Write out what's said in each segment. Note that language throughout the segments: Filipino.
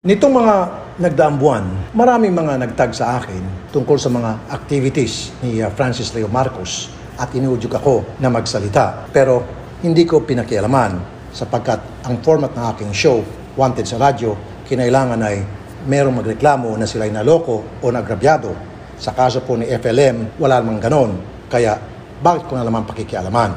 Nitong mga nagdaang buwan, maraming mga nagtag sa akin tungkol sa mga activities ni Francis Leo Marcos at inuudyok ako na magsalita. Pero hindi ko pinakialaman sapagkat ang format ng aking show, Wanted sa Radyo, kinailangan ay merong magreklamo na sila'y naloko o nagrabyado. Sa kaso po ni FLM, wala namang ganon. Kaya bakit ko na naman pakikialaman?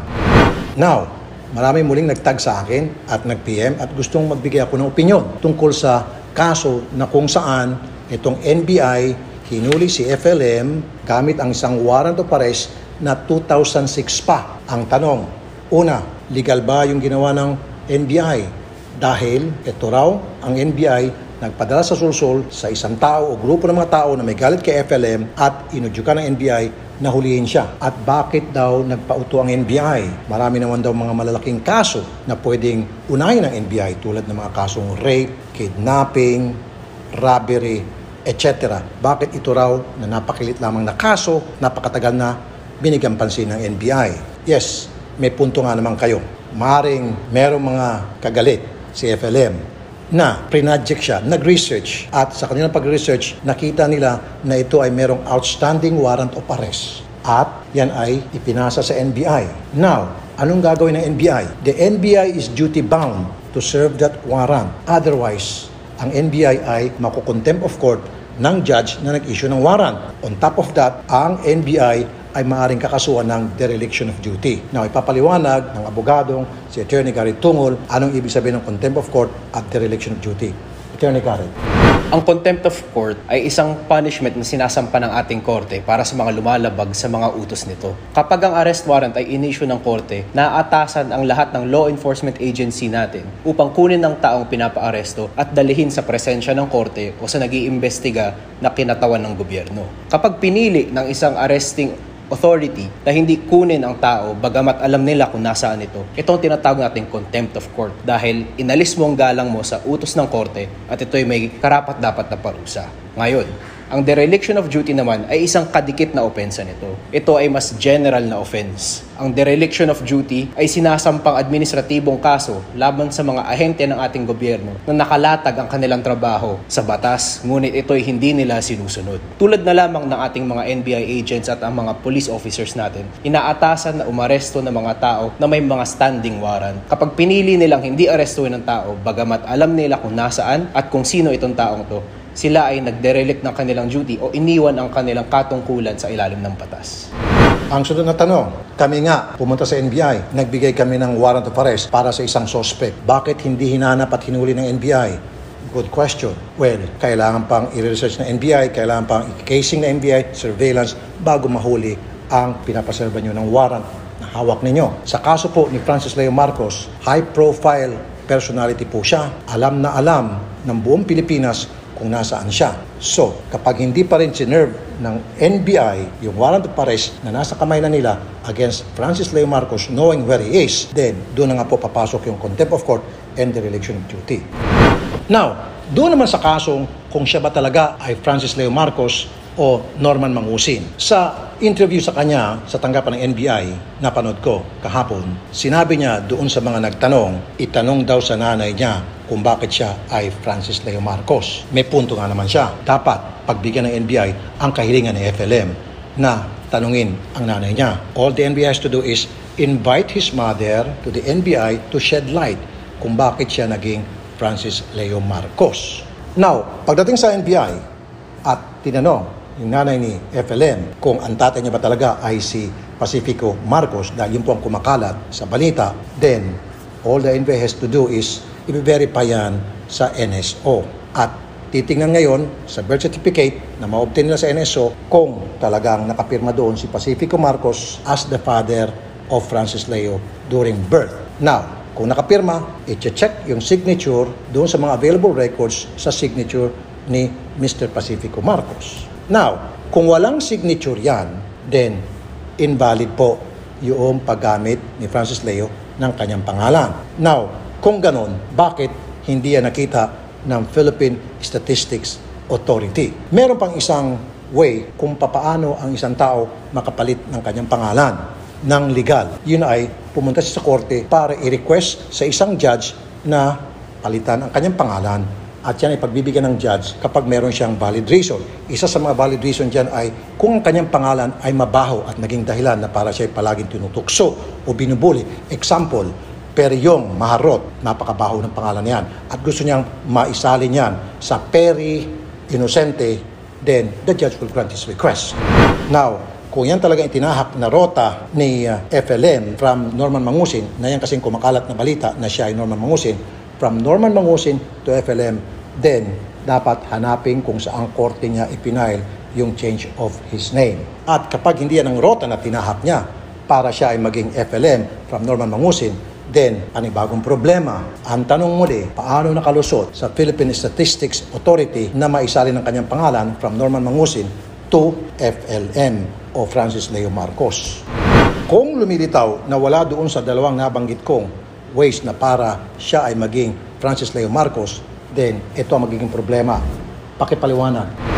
Now, maraming muling nagtag sa akin at nag-PM at gustong magbigay ako ng opinyon tungkol sa kaso na kung saan itong NBI hinuli si FLM gamit ang isang warrant of arrest na 2006 pa. Ang tanong, una, legal ba yung ginawa ng NBI? Dahil ito raw ang NBI nagpadala sa sulsol sa isang tao o grupo ng mga tao na may galit kay FLM at inudyukan ng NBI na hulihin siya. At bakit daw nagpauto ang NBI? Marami naman daw mga malalaking kaso na pwedeng unahin ng NBI tulad ng mga kasong rape, kidnapping, robbery, etc. Bakit ito raw na napakilit lamang na kaso, napakatagal na binigyan pansin ng NBI? Yes, may punto nga naman kayo. Maring merong mga kagalit si FLM na pre-project siya, nag-research at sa kanilang pag-research nakita nila na ito ay merong outstanding warrant of arrest at yan ay ipinasa sa NBI. Now, anong gagawin ng NBI? The NBI is duty-bound to serve that warrant. Otherwise, ang NBI ay makukontempt of court ng judge na nag-issue ng warrant. On top of that, ang NBI ay maaaring kakasuhan ng dereliction of duty. Now, ipapaliwanag ng abogadong si Attorney Garrett Tungol anong ibig sabihin ng contempt of court at dereliction of duty. Attorney Garrett. Ang contempt of court ay isang punishment na sinasampa ng ating korte para sa mga lumalabag sa mga utos nito. Kapag ang arrest warrant ay in-issue ng korte, naaatasan ang lahat ng law enforcement agency natin upang kunin ng taong pinapa-aresto at dalhin sa presensya ng korte o sa nag-iimbestiga na kinatawan ng gobyerno. Kapag pinili ng isang arresting authority na hindi kunin ang tao bagamat alam nila kung nasaan ito, ito ang tinatawag nating contempt of court dahil inalis mo ang galang mo sa utos ng korte at ito'y may karapat-dapat na parusa. Ngayon, ang dereliction of duty naman ay isang kadikit na opensa nito. Ito ay mas general na offense. Ang dereliction of duty ay sinasampang administratibong kaso laban sa mga ahente ng ating gobyerno na nakalatag ang kanilang trabaho sa batas, ngunit ito ay hindi nila sinusunod. Tulad na lamang ng ating mga NBI agents at ang mga police officers natin, inaatasan na umaresto ng mga tao na may mga standing warrant. Kapag pinili nilang hindi arestuhin ng tao, bagamat alam nila kung nasaan at kung sino itong taong to, sila ay nagderelict ng kanilang duty o iniwan ang kanilang katungkulan sa ilalim ng batas. Ang sunod na tanong, kami nga pumunta sa NBI, nagbigay kami ng warrant of arrest para sa isang suspect. Bakit hindi hinanap at hinuli ng NBI? Good question. Well, kailangan pang i-research ng NBI, kailangan pang i-casing ng NBI, surveillance, bago mahuli ang pinapaserva nyo ng warrant na hawak ninyo. Sa kaso po ni Francis Leo Marcos, high-profile personality po siya. Alam na alam ng buong Pilipinas kung nasaan siya. So, kapag hindi pa rin sinerve ng NBI yung warrant of arrest na nasa kamay na nila against Francis Leo Marcos knowing where he is, then doon na nga po papasok yung contempt of court and dereliction of duty. Now, doon naman sa kasong kung siya ba talaga ay Francis Leo Marcos o Norman Mangusin. Sa interview sa kanya sa tanggapan ng NBI na panood ko kahapon, sinabi niya doon sa mga nagtanong, itanong daw sa nanay niya kung bakit siya ay Francis Leo Marcos. May punto nga naman siya. Dapat pagbigyan ng NBI ang kahilingan ng FLM na tanungin ang nanay niya. All the NBI has to do is invite his mother to the NBI to shed light kung bakit siya naging Francis Leo Marcos. Now, pagdating sa NBI at tinanong yung nanay ni FLM kung ang tatay niya ba talaga ay si Pacifico Marcos dahil yun po ang kumakalat sa balita, then all the NBI has to do is i-verify yan sa NSO. At titingnan ngayon sa birth certificate na ma-obtain nila sa NSO kung talagang nakapirma doon si Pacifico Marcos as the father of Francis Leo during birth. Now, kung nakapirma, i-check yung signature doon sa mga available records sa signature ni Mr. Pacifico Marcos. Now, kung walang signature yan, then invalid po yung paggamit ni Francis Leo ng kanyang pangalan. Now, kung ganon, bakit hindi yan nakita ng Philippine Statistics Authority? Meron pang isang way kung papaano ang isang tao makapalit ng kanyang pangalan ng legal. Yun ay pumunta siya sa korte para i-request sa isang judge na palitan ang kanyang pangalan at yan ay pagbibigyan ng judge kapag meron siyang valid reason. Isa sa mga valid reason dyan ay kung ang kanyang pangalan ay mabaho at naging dahilan na para siya ay palaging tinutukso o binubuli. Example, Peryong Maharot, napakabaho ng pangalan niyan, at gusto niyang maisalin yan sa Peri Inosente, then the judge will grant his request. Now, kung yan talaga itinahak na rota ni FLM from Norman Mangusin, na yan kasing kumakalat na balita na siya ay Norman Mangusin, from Norman Mangusin to FLM, then dapat hanapin kung saang korte niya ipinail yung change of his name. At kapag hindi yan ang rota na tinahak niya para siya ay maging FLM from Norman Mangusin, then panibagong problema. Ang tanong muli, paano nakalusot sa Philippine Statistics Authority na maisali ng kanyang pangalan from Norman Mangusin to FLM o Francis Leo Marcos? Kung lumilitaw na wala doon sa dalawang nabanggit kong ways na para siya ay maging Francis Leo Marcos, then ito ang magiging problema. Pakipaliwanag.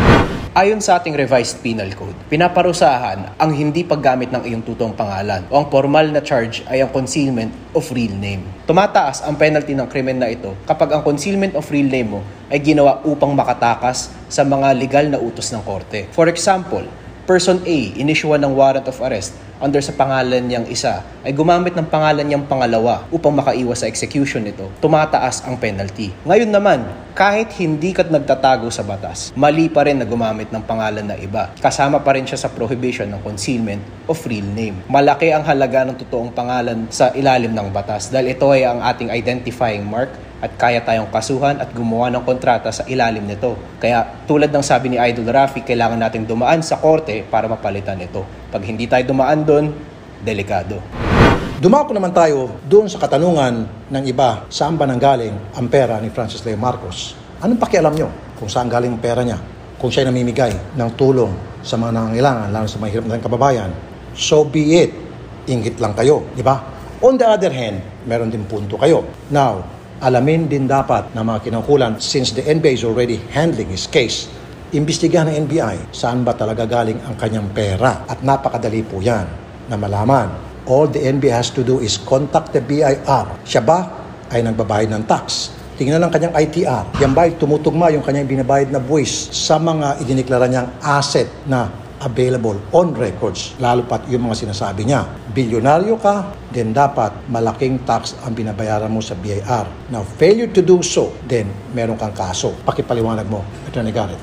Ayon sa ating revised penal code, pinaparusahan ang hindi paggamit ng iyong totoong pangalan o ang formal na charge ay ang concealment of real name. Tumataas ang penalty ng krimen na ito kapag ang concealment of real name mo ay ginawa upang makatakas sa mga legal na utos ng korte. For example, Person A, inisyuhan ng warrant of arrest under sa pangalan niyang isa, ay gumamit ng pangalan niyang pangalawa upang makaiwas sa execution nito. Tumataas ang penalty. Ngayon naman, kahit hindi ka nagtatago sa batas, mali pa rin na gumamit ng pangalan na iba. Kasama pa rin siya sa prohibition ng concealment of real name. Malaki ang halaga ng totoong pangalan sa ilalim ng batas dahil ito ay ang ating identifying mark at kaya tayong kasuhan at gumawa ng kontrata sa ilalim nito. Kaya tulad ng sabi ni Idol Rafi, kailangan nating dumaan sa korte para mapalitan ito. Pag hindi tayo dumaan doon, delikado. Dumako naman tayo doon sa katanungan ng iba, saan ba nanggaling ang pera ni Francis Leo Marcos? Anong pakialam nyo kung saan galing ang pera niya? Kung siya namimigay ng tulong sa mga nangangailangan, lalo sa mga hirap ng kababayan, so be it. Inggit lang kayo, di ba? On the other hand, meron din punto kayo. Now, alamin din dapat na mga kinangkulan, since the NBI is already handling his case, imbestigahan ng NBI saan ba talaga galing ang kanyang pera. At napakadali po yan na malaman. All the NBI has to do is contact the BIR. Siya ba ay nagbabayad ng tax? Tingnan ang kanyang ITR. Yan ba ay tumutugma yung kanyang binabayad na buwis sa mga idineklara niyang asset na available on records, lalo pat yung mga sinasabi niya. Bilyonaryo ka, then dapat malaking tax ang binabayaran mo sa BIR. Now, failure to do so, then meron kang kaso. Pakipaliwanag mo, Attorney Garrett.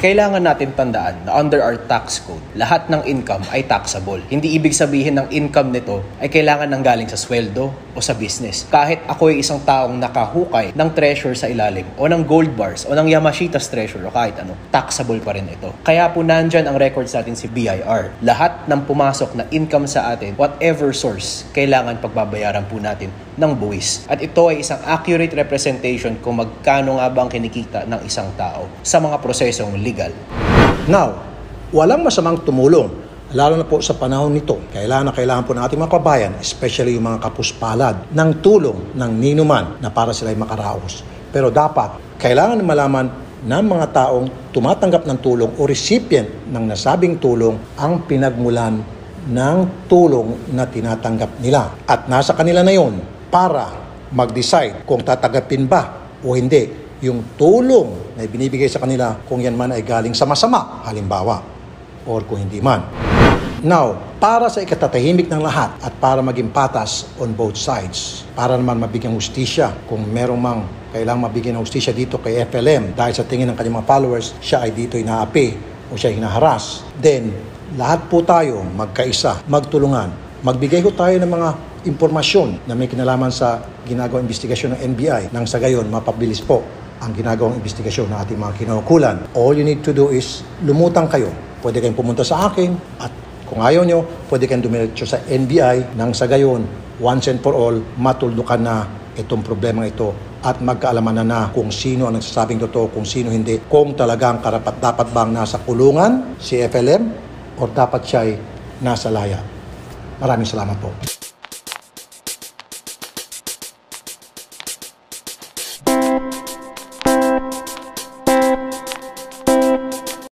Kailangan natin tandaan na under our tax code, lahat ng income ay taxable. Hindi ibig sabihin ng income nito ay kailangan nanggaling sa sweldo o sa business. Kahit ako ay isang taong nakahukay ng treasure sa ilalim o ng gold bars o ng Yamashita's treasure o kahit ano, taxable pa rin ito. Kaya po nandyan ang records natin si BIR. Lahat ng pumasok na income sa atin, whatever source, kailangan pagbabayaran po natin ng buwis. At ito ay isang accurate representation kung magkano nga ba ang kinikita ng isang tao sa mga prosesong legal. Now, walang masamang tumulong, lalo na po sa panahon nito. Kailangan po ng ating mga kabayan, especially yung mga kapuspalad, ng tulong ng ninuman na para sila'y makaraos. Pero dapat, kailangan malaman ng mga taong tumatanggap ng tulong o recipient ng nasabing tulong ang pinagmulan ng tulong na tinatanggap nila. At nasa kanila na yon para mag-decide kung tatanggapin ba o hindi yung tulong na ibinibigay sa kanila, kung yan man ay galing sa masama, halimbawa, or kung hindi man. Now, para sa ikatatahimik ng lahat at para maging patas on both sides, para naman mabigyang hustisya, kung merong mang kailangang mabigyan ng hustisya dito kay FLM dahil sa tingin ng kanyang mga followers, siya ay dito inaapi o siya ay hinaharas, then lahat po tayo magkaisa, magtulungan, magbigay ko tayo ng mga impormasyon na may kinalaman sa ginagawang investigasyon ng NBI nang sa gayon mapabilis po ang ginagawang investigasyon ng ating mga kinaukulan. All you need to do is lumutang kayo. Pwede kayong pumunta sa akin at kung ayaw nyo, pwede kayong dumiretso sa NBI nang sa gayon, once and for all, matuldukan na itong problema ito at magkaalaman na kung sino ang nagsasabing totoo, kung sino hindi, kung talagang karapat dapat bang nasa kulungan si FLM o dapat siya ay nasa laya. Maraming salamat po.